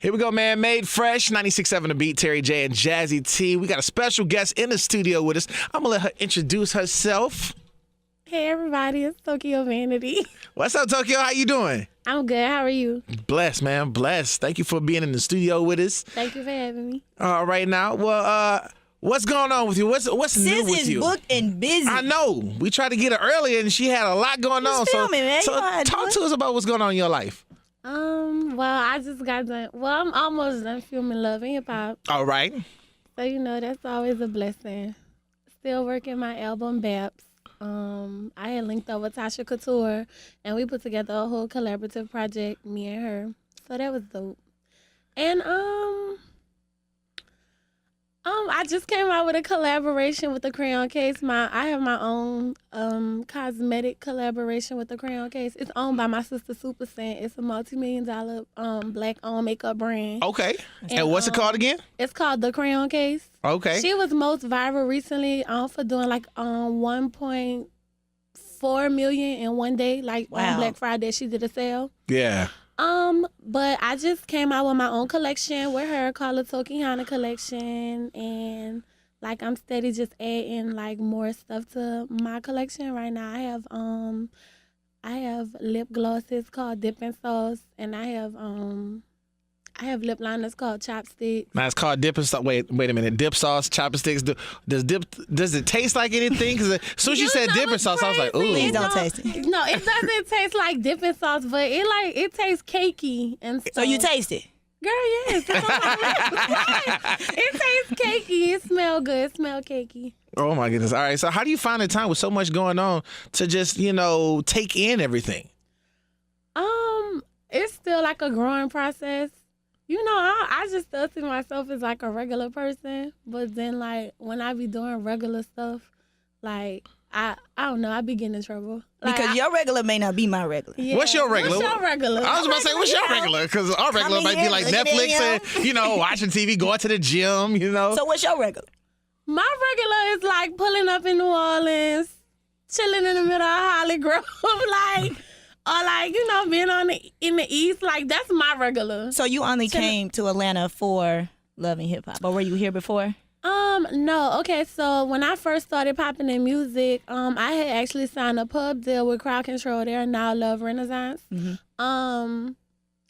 Here we go, man. Made Fresh, 96.7 The Beat, Terry J and Jazzy T. We got a special guest in the studio with us. I'm going to let her introduce herself. Hey, everybody. It's Tokyo Vanity. What's up, Tokyo? How you doing? I'm good. How are you? Blessed, man. Blessed. Thank you for being in the studio with us. Thank you for having me. All right, now. Well, what's going on with you? What's new with Sis you? is booked and busy. I know. We tried to get her earlier, and she had a lot going on. Filming, man. So You know how I talk do to us about what's going on in your life. Well, I just got done. Well, I'm almost done filming Love and Hip Hop. All right. So, that's always a blessing. Still working my album, Babs. I had linked up with Tasha Couture, and we put together a whole collaborative project, me and her. So that was dope. And I just came out with a collaboration with the Crayon Case. I have my own cosmetic collaboration with the Crayon Case. It's owned by my sister Super Scent. It's a multi-million-dollar black-owned makeup brand. Okay. And what's it called again? It's called the Crayon Case. Okay. She was most viral recently for doing like 1.4 million in one day. Like on Black Friday, she did a sale. Yeah. But I just came out with my own collection with her called the Tokihana collection, and like I'm steady just adding like more stuff to my collection right now. I have lip glosses called Dippin' Sauce, and I have lip liners called Chopsticks. Now it's called Dippin' Sauce. Wait a minute. Dip sauce, chopsticks. Does it taste like anything? Because as soon as you said Dippin' Sauce, I was like, ooh. Please don't taste it. No, it doesn't taste like Dippin' Sauce, but it tastes cakey and stuff. So you taste it? Girl, yes. It tastes cakey. It smells good. It smells cakey. Oh my goodness. All right. So how do you find the time with so much going on to just, take in everything? It's still like a growing process. I just still see myself as like a regular person, but then like when I be doing regular stuff, like I don't know, I be getting in trouble. Like, Because your regular may not be my regular. Yeah. What's your regular? What's your regular? I was about to say, what's your regular? Because our regular might be like Netflix and, watching TV, going to the gym, So what's your regular? My regular is like pulling up in New Orleans, chilling in the middle of Holly Grove, being in the East. Like, that's my regular. So you only came to Atlanta for Love and Hip Hop, or were you here before? No. Okay, so when I first started popping in music, I had actually signed a pub deal with Crowd Control. They're now Love Renaissance. Mm-hmm.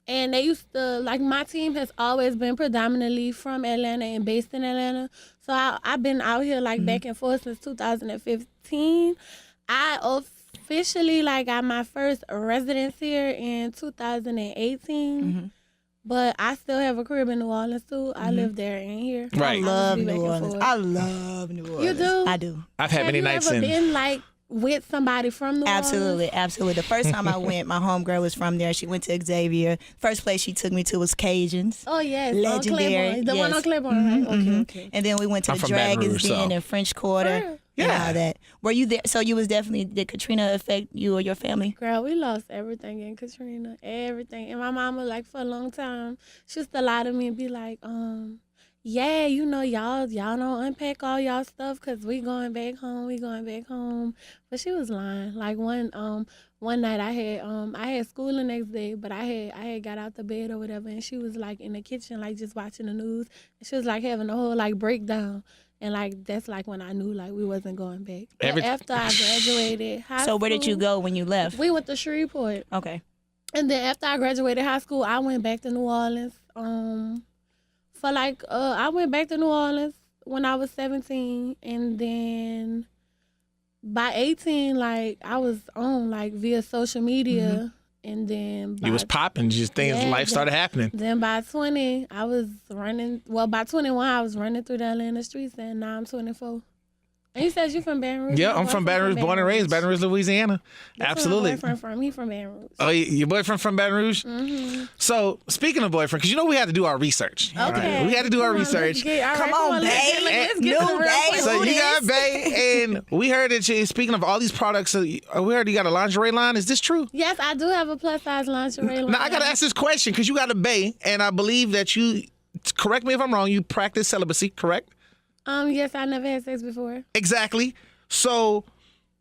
And they used to, like, my team has always been predominantly from Atlanta and based in Atlanta. So I've been out here, like, back and forth since 2015. I officially, like, got my first residence here in 2018. Mm-hmm. But I still have a crib in New Orleans, too. I live there and here. Right. I love New Orleans. I love New Orleans. You do? I do. I've had many nights Have in. you ever been, like, with somebody from New Absolutely, Orleans? absolutely. The first time I went, my homegirl was from there. She went to Xavier. First place she took me to was Cajuns. Oh, yes. Legendary. On Claiborne. The one on Claiborne, right? Okay. And then we went to I'm the from Baton Dragons Rouge, Den so. and French Quarter. Sure. And all that. Were you there? So you was definitely, did Katrina affect you or your family? Girl, we lost everything in Katrina. Everything. And my mama, like, for a long time, she used to lie to me and be like, yeah, y'all don't unpack all y'all stuff because we going back home. But she was lying. Like, one night I had school the next day, but I had got out the bed or whatever, and she was, like, in the kitchen, like, just watching the news. And she was, like, having a whole, like, breakdown. And, like, that's, like, when I knew, like, we wasn't going back. But after I graduated high school. So where did you go when you left? We went to Shreveport. Okay. And then after I graduated high school, I went back to New Orleans. I went back to New Orleans when I was 17. And then by 18, like, I was on, like, via social media. And then You was popping, just things, life started happening. Then by 20, I was running. Well, by 21, I was running through the Atlanta streets, and now I'm 24. And you said you from Baton Rouge? Yeah, I'm from Baton Rouge, born and raised, Baton Rouge, Louisiana. Absolutely. That's where my boyfriend from. He from Baton Rouge. Oh, your boyfriend from Baton Rouge? Mm-hmm. So, speaking of boyfriend, because we had to do our research. Okay. Right? We had to do our research. Come on, babe. Let's get New to the real babe. question. So Who you this? got Bae, and we heard that speaking of all these products, we heard you got a lingerie line. Is this true? Yes, I do have a plus-size lingerie line. Now, I got to ask this question because you got a Bae, and I believe that you, correct me if I'm wrong, you practice celibacy, correct? Yes, I never had sex before. Exactly. So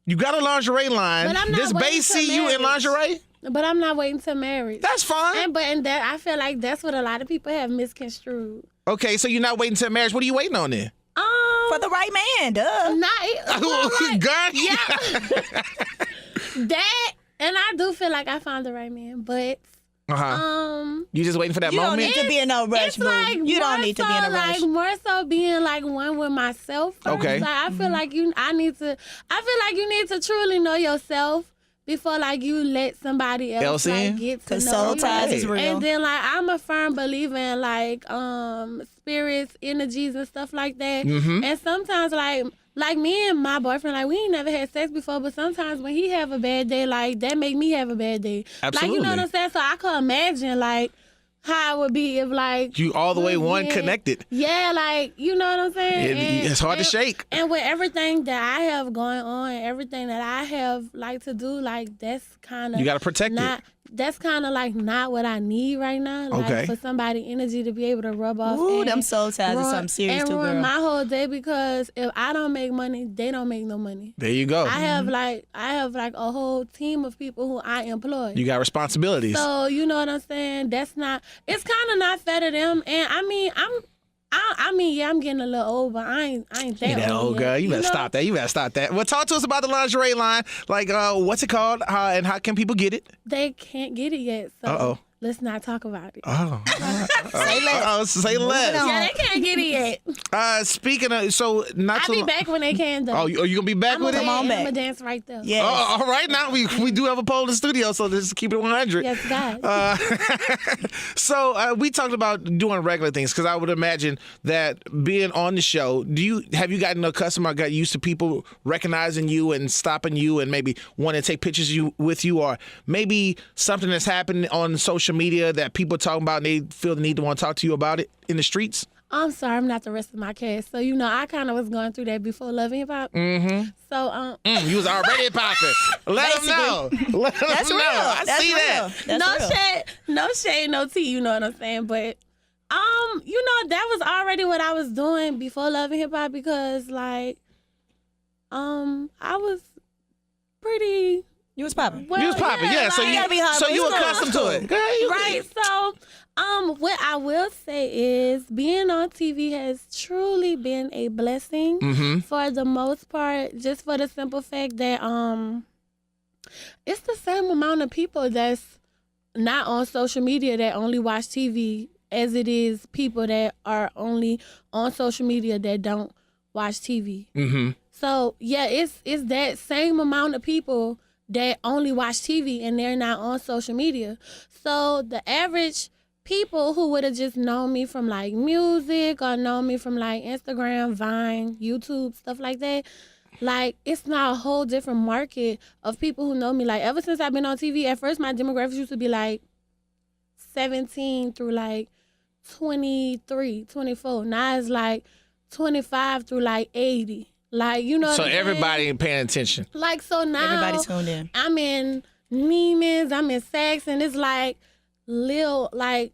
you got a lingerie line. But I'm not Does waiting Bae till see you in marriage. lingerie? But I'm not waiting till marriage. That's fine. And that I feel like that's what a lot of people have misconstrued. Okay, so you're not waiting till marriage. What are you waiting on then? For the right man, duh. Girl. Yeah. That, and I do feel like I found the right man, but You just waiting for that You moment? don't need to be in no rush, it's boo. like You don't need to be in a rush. Like more so being like one with myself first. Okay. Like I feel like you need to truly know yourself before like you let somebody else like, get to know Because soul you. ties is real. And then like I'm a firm believer in like spirits, energies and stuff like that. Mm-hmm. And sometimes like me and my boyfriend, like we ain't never had sex before, but sometimes when he have a bad day, like that make me have a bad day. Absolutely. Like you know what I'm saying? So I could imagine like how it would be if like You all the way one connected. Yeah, like you know what I'm saying? It's hard to shake. And with everything that I have going on, everything that I have like to do, like that's kind of You got to protect it. That's kind of like not what I need right now. Like Okay. for somebody energy to be able to rub off. Ooh, and them soul ties is something serious and too, ruin girl. my whole day because if I don't make money, they don't make no money. There you go. I have like a whole team of people who I employ. You got responsibilities. So you know what I'm saying? It's kind of not fair to them. And I mean, yeah, I'm getting a little old, but I ain't that old yet, girl. You better know? stop that. You better stop that. Well, talk to us about the lingerie line. Like, what's it called? And how can people get it? They can't get it yet. So Uh-oh. let's not talk about it. Oh. Say less. Say less. Yeah, they can't get it yet. Speaking of, so not I'll too be long. back when they can, though. Oh, you going to be back with it? Come on back. I'm going to dance right there. Yes. All right, now we do have a poll in the studio, so let's keep it 100. Yes, God. So we talked about doing regular things because I would imagine that being on the show, have you gotten accustomed or got used to people recognizing you and stopping you and maybe wanting to take pictures with you, or maybe something that's happened on social media that people are talking about and they feel the need to want to talk to you about it in the streets? I'm sorry, I'm not the rest of my cast. So, you know, I kind of was going through that before Love and Hip Hop. Mm-hmm. So, You was already popping. Let them know. Let them That's know. real. I That's see real. that. That's real. no shade, no tea, you know what I'm saying? But, you know, that was already what I was doing before Love and Hip Hop because, like, I was pretty... You was popping. Well, You was popping, yeah. So you gotta be hot, so but you it's cool. accustomed to it. Girl, Right. So, what I will say is being on TV has truly been a blessing Mm-hmm. for the most part, just for the simple fact that it's the same amount of people that's not on social media that only watch TV as it is people that are only on social media that don't watch TV. Mm-hmm. So, yeah, it's that same amount of people that only watch TV and they're not on social media. So the average people who would have just known me from like music or known me from like Instagram, Vine, YouTube, stuff like that, like it's now a whole different market of people who know me. Like ever since I've been on TV, at first my demographics used to be like 17 through like 23, 24. Now it's like 25 through like 80. Like, you know what So I'm saying? everybody ain't paying attention. Like, so now Everybody tuned in. I'm in Neiman's, I'm in Saks, and it's like like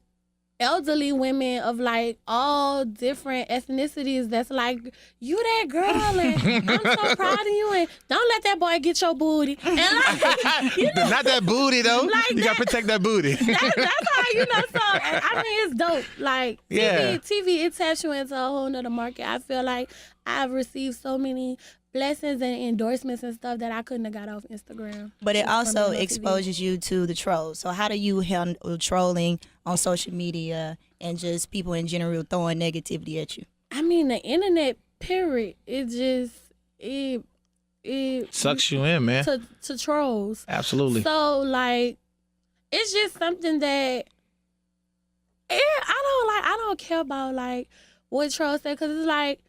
elderly women of like all different ethnicities that's like, you that girl, and I'm so proud of you, and don't let that boy get your booty. And like, you know, Not that booty though. Like You gotta protect that booty. that's how, you know, so I mean, it's dope. Like, Yeah. TV, it taps you into a whole nother market. I feel like I've received so many blessings and endorsements and stuff that I couldn't have got off Instagram. But it Just from also being on TV. exposes you to the trolls. So how do you handle trolling on social media and just people in general throwing negativity at you? I mean, the internet, period, it just, it Sucks you in, man. to trolls. Absolutely. So, like, it's just something that I don't care about, like, what trolls say, because it's like,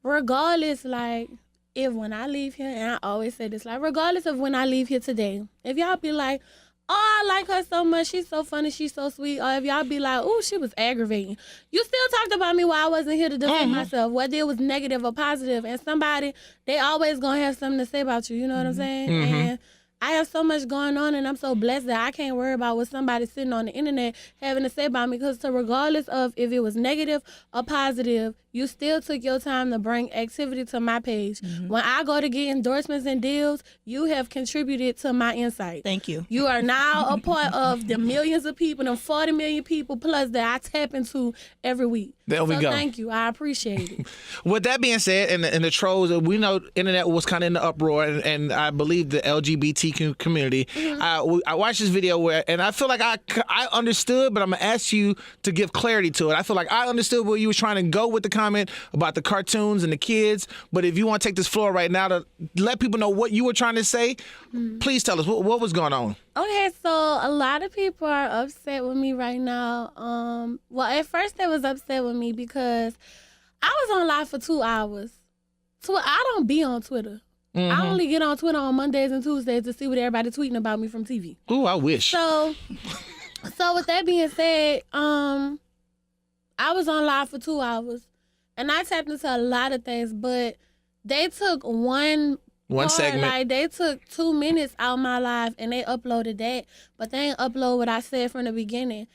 regardless, like, if when I leave here, and I always say this, like, regardless of when I leave here today, if y'all be like, oh, I like her so much, she's so funny, she's so sweet, or if y'all be like, oh, she was aggravating, you still talked about me while I wasn't here to defend myself, whether it was negative or positive, and somebody, they always gonna have something to say about you, you know what I'm saying? And I have so much going on, and I'm so blessed that I can't worry about what somebody sitting on the internet having to say about me. Because regardless of if it was negative or positive, you still took your time to bring activity to my page. When I go to get endorsements and deals, you have contributed to my insight. Thank you. You are now a part of the millions of people, the 40 million people plus that I tap into every week. There we go. Thank you. I appreciate it. With that being said, and the trolls, we know internet was kind of in the uproar, and I believe the LGBT community. I watched this video and I feel like I understood, but I'm gonna ask you to give clarity to it. I feel like I understood where you was trying to go with the comment about the cartoons and the kids, but if you want to take this floor right now to let people know what you were trying to say, please tell us what was going on. Okay, so a lot of people are upset with me right now. Well, at first they was upset with me because I was on live for 2 hours. I don't be on Twitter. I only get on Twitter on Mondays and Tuesdays to see what everybody tweeting about me from TV. Ooh, I wish. So with that being said, I was on live for 2 hours, and I tapped into a lot of things, but they took one segment. Like, they took 2 minutes out of my life and they uploaded that, but they didn't upload what I said from the beginning.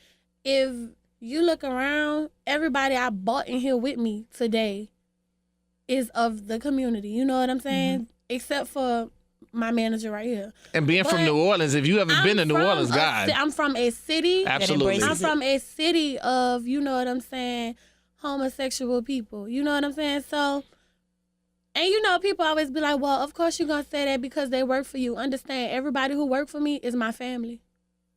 If you look around, everybody I bought in here with me today is of the community. You know what I'm saying? Except for my manager right here. And being from New Orleans, if you haven't been to New Orleans, God. I'm from a city. Absolutely. I'm from a city of, you know what I'm saying, homosexual people. You know what I'm saying? So, and you know, people always be like, well, of course you're going to say that because they work for you. Understand, everybody who worked for me is my family.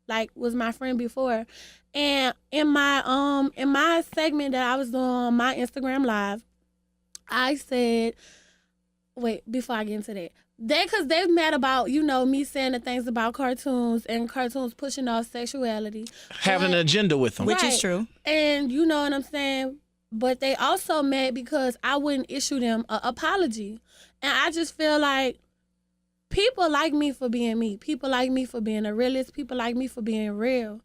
Like, was my friend before. And in my segment that I was doing on my Instagram Live, I said, wait, before I get into that, because they're mad about, you know, me saying the things about cartoons and cartoons pushing off sexuality. Having an agenda with them. Which is true. And you know what I'm saying? But they also mad because I wouldn't issue them an apology. And I just feel like people like me for being me. People like me for being a realist. People like me for being real.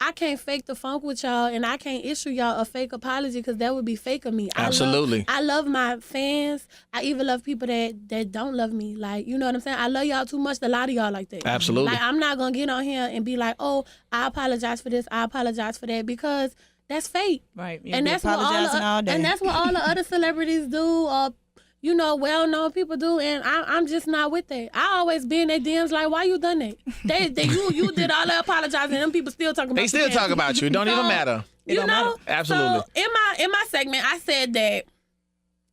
I can't fake the funk with y'all, and I can't issue y'all a fake apology because that would be fake of me. Absolutely. I love my fans. I even love people that don't love me. Like, you know what I'm saying? I love y'all too much to lie to y'all like that. Absolutely. Like, I'm not going to get on here and be like, oh, I apologize for this, I apologize for that, because that's fake. Right. And that's what all the other celebrities do, or, you know, well-known people do, and I'm just not with that. I always be in their DMs like, why you done that? You did all that apologizing, and them people still talking about you. They still talk about you. It don't even matter. You know? matter. Absolutely. So in my segment, I said that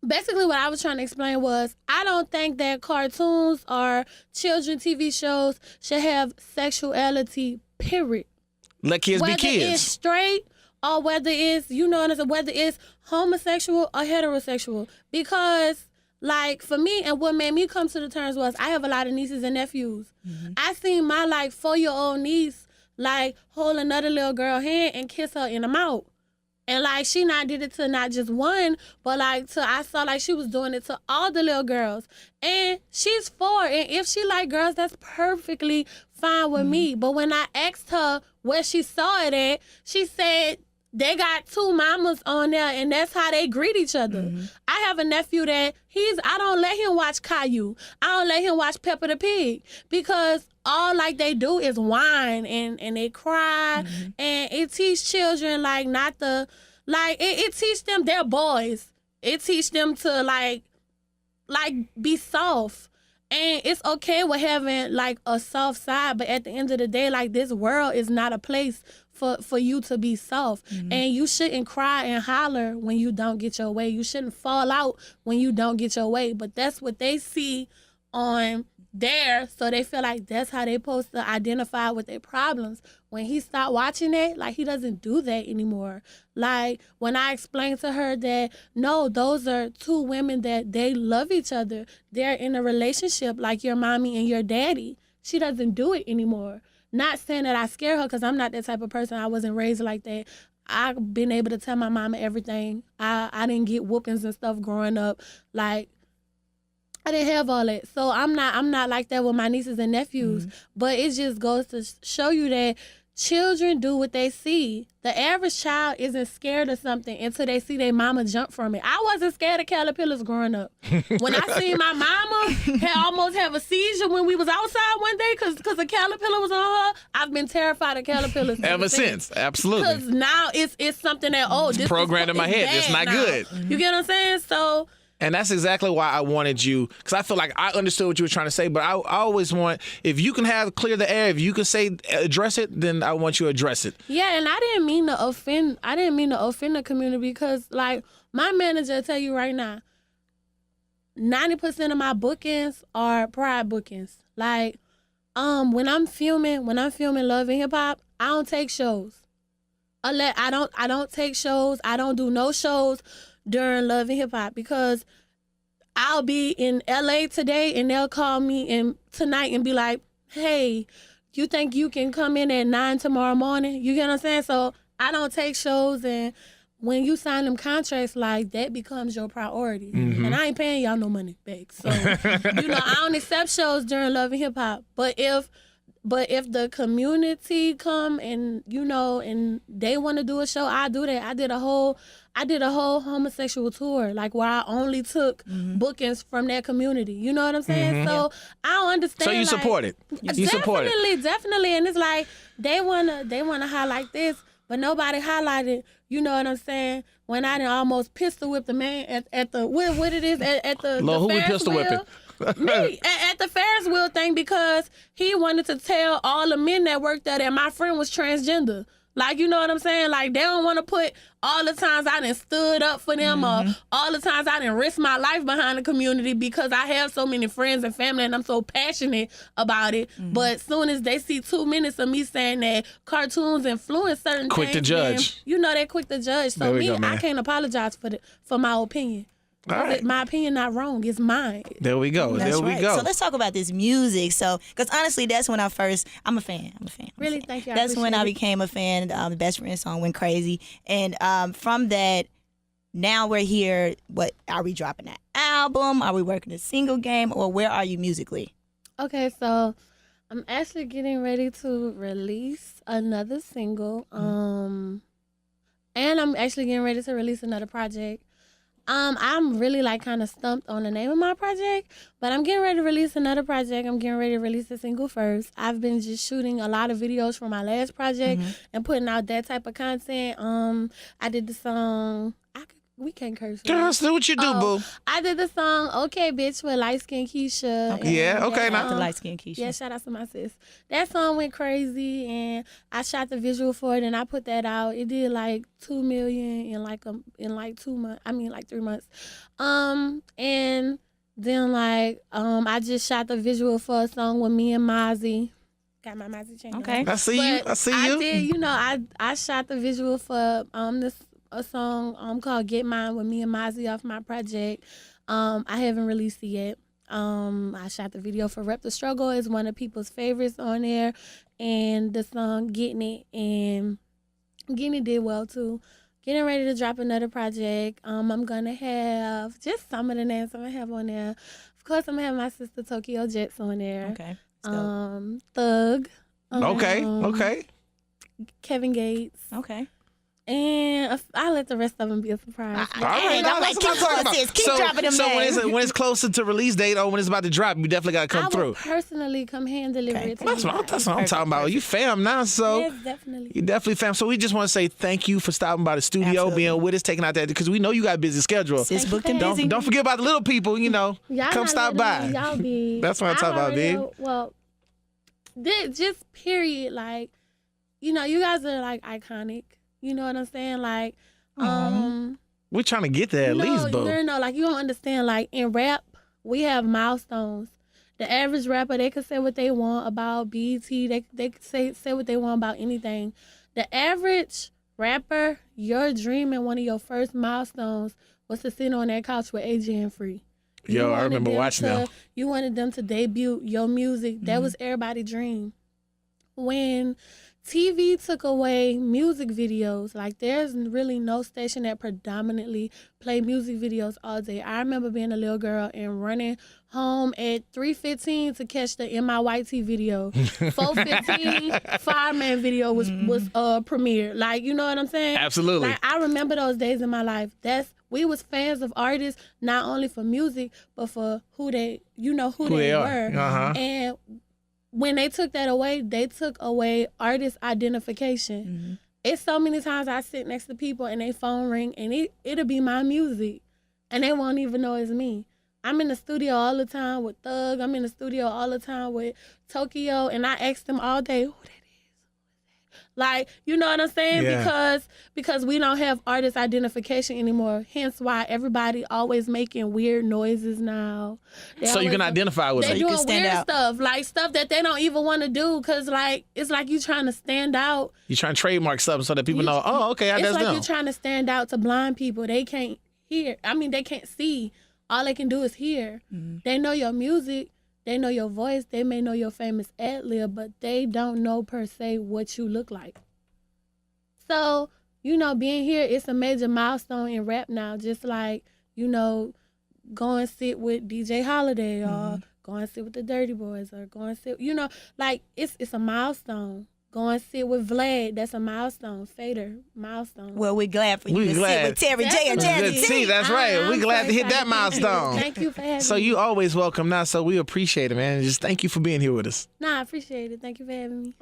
basically what I was trying to explain was I don't think that cartoons or children TV shows should have sexuality, period. Let kids be Whether kids. it's straight or whether it's, you know, whether it's homosexual or heterosexual. Because, like, for me, and what made me come to the terms was I have a lot of nieces and nephews. I seen my, like, 4-year-old niece, like, hold another little girl hand and kiss her in the mouth. And, like, she not did it to not just one, but, like, I saw, like, she was doing it to all the little girls. And she's 4, and if she like girls, that's perfectly fine with me. But when I asked her where she saw it at, she said they got 2 mamas on there, and that's how they greet each other. I have a nephew that I don't let him watch Caillou. I don't let him watch Peppa the Pig, because all, like, they do is whine and they cry, and it teach children, like, not the, like, it teach them, they're boys. It teach them to, like, be soft. And it's okay with having, like, a soft side, but at the end of the day, like, this world is not a place for you to be soft. And you shouldn't cry and holler when you don't get your way. You shouldn't fall out when you don't get your way. But that's what they see on there, so they feel like that's how they supposed to identify with their problems. When he stopped watching it, like, he doesn't do that anymore. Like, when I explained to her that, no, those are 2 women that they love each other. They're in a relationship like your mommy and your daddy. She doesn't do it anymore. Not saying that I scare her, because I'm not that type of person. I wasn't raised like that. I've been able to tell my mama everything. I didn't get whoopings and stuff growing up. Like, I didn't have all that. So I'm not like that with my nieces and nephews. But it just goes to show you that children do what they see. The average child isn't scared of something until they see their mama jump from it. I wasn't scared of caterpillars growing up. When I seen my mama almost have a seizure when we was outside one day because a caterpillar was on her, I've been terrified of caterpillars Ever since. Absolutely. Because now it's something that this programmed in my head. It's not now. good. You get what I'm saying? So. And that's exactly why I wanted you, because I feel like I understood what you were trying to say, but I always want, if you can clear the air, if you can address it, then I want you to address it. Yeah, and I didn't mean to offend the community, because like my manager will tell you right now, 90% of my bookings are pride bookings. Like, when I'm filming Love and Hip Hop, I don't take shows. I don't take shows. I don't do no shows during Love and Hip Hop, because I'll be in LA today and they'll call me tonight and be like, hey, you think you can come in at 9 tomorrow morning? You get what I'm saying? So I don't take shows, and when you sign them contracts, like, that becomes your priority. And I ain't paying y'all no money back. So, I don't accept shows during Love and Hip Hop. But if the community come and and they want to do a show, I do that. I did a whole homosexual tour, like, where I only took bookings from that community. You know what I'm saying? So I don't understand. So you support it. You support it. Definitely. And it's like they wanna highlight this, but nobody highlighted. You know what I'm saying? When I done almost pistol whipped the man at the what it is at the Lord, who we Ferris pistol wheel. whipping? Me at the Ferris wheel thing, because he wanted to tell all the men that worked there that my friend was transgender. Like, you know what I'm saying? Like, they don't want to put all the times I done stood up for them or all the times I done risked my life behind the community, because I have so many friends and family and I'm so passionate about it. But as soon as they see 2 minutes of me saying that cartoons influence certain Quick to things, judge. they're quick to judge. So I can't apologize for my opinion. All right. My opinion not wrong. It's mine. There we go. That's there we right. go. So let's talk about this music. So, because honestly, that's when I'm a fan. Really, thank you. That's when I became a fan. The Best Friend song went crazy. And from that, now we're here. What, are we dropping an album? Are we working a single game? Or where are you musically? Okay, so I'm actually getting ready to release another single. And I'm actually getting ready to release another project. I'm really kind of stumped on the name of my project, but I'm getting ready to release another project. I'm getting ready to release a single first. I've been just shooting a lot of videos for my last project and putting out that type of content. I did the song. We can't curse. Girl, do what you do, boo. I did the song "Okay, Bitch" with Light Skin Keisha. Okay. Yeah, okay, now. The light skin Keisha. Yeah, shout out to my sis. That song went crazy, and I shot the visual for it, and I put that out. It did 2 million in 2 months. I mean 3 months. And then I just shot the visual for a song with me and Mozzie. Got my Mozzie chain. Okay. I see you. I see you. I did. I shot the visual for a song called "Get Mine" with me and Mozzie off my project. I haven't released it yet. I shot the video for "Rep the Struggle." It's one of people's favorites on there, and the song "Getting It" and "Getting It" did well too. Getting ready to drop another project. I'm gonna have just some of the names I'm gonna have on there. Of course, I'm gonna have my sister Tokyo Jets on there. Okay. Thug. Okay. Kevin Gates. Okay. And I'll let the rest of them be a surprise. All right, I'm like, that's what I'm talking about. keep dropping them names. When it's closer to release date or when it's about to drop, you definitely got to come I through. will personally come hand deliver it to you. That's what I'm Perfect. talking about. You fam now, so Yes, definitely. you definitely fam. So we just want to say thank you for stopping by the studio, Absolutely. being with us, taking out that, because we know you got a busy schedule. Sis Thank booked you, and fam. busy. Don't forget about the little people, Y'all come not stop letting by. Y'all be. That's what I'm talking about, babe. Well, just period. You guys are iconic. You know what I'm saying? We're trying to get there at least, boo. No, you don't understand. In rap, we have milestones. The average rapper, they can say what they want about BET. They can say what they want about anything. The average rapper, your dream and one of your first milestones was to sit on that couch with AJ and Free. Yo, I remember watching them. You wanted them to debut your music. That was everybody's dream. When TV took away music videos. Like, there's really no station that predominantly play music videos all day. I remember being a little girl and running home at 3:15 to catch the MIYT video. 4:15 Fireman video was premiered. Like, you know what I'm saying? Absolutely. Like, I remember those days in my life. We was fans of artists not only for music but for who they were. Uh-huh. And when they took that away, they took away artist identification. Mm-hmm. It's so many times I sit next to people and they phone ring and it'll be my music and they won't even know it's me. I'm in the studio all the time with Thug. I'm in the studio all the time with Tokyo, and I ask them all day, who that is? Like, you know what I'm saying? Yeah. Because we don't have artist identification anymore. Hence why everybody always making weird noises now. So you can identify with They them. doing weird stuff, like stuff that they don't even want to do, because like it's like you trying to stand out. You're trying to trademark something so that people know, oh, okay, that's It's like them. you're trying to stand out to blind people. They can't hear. I mean, they can't see. All they can do is hear. Mm-hmm. They know your music. They know your voice. They may know your famous ad-lib, but they don't know per se what you look like. So, being here, it's a major milestone in rap now. Just like, go and sit with DJ Holiday or go and sit with the Dirty Boys or go and sit, like it's a milestone. Go and sit with Vlad. That's a milestone. Fader, milestone. Well, we're glad for you to sit with Terry J Jazzy. See, that's right. We're glad to hit that milestone. Thank you for having me. So you always welcome now, so we appreciate it, man. Just thank you for being here with us. Nah, I appreciate it. Thank you for having me.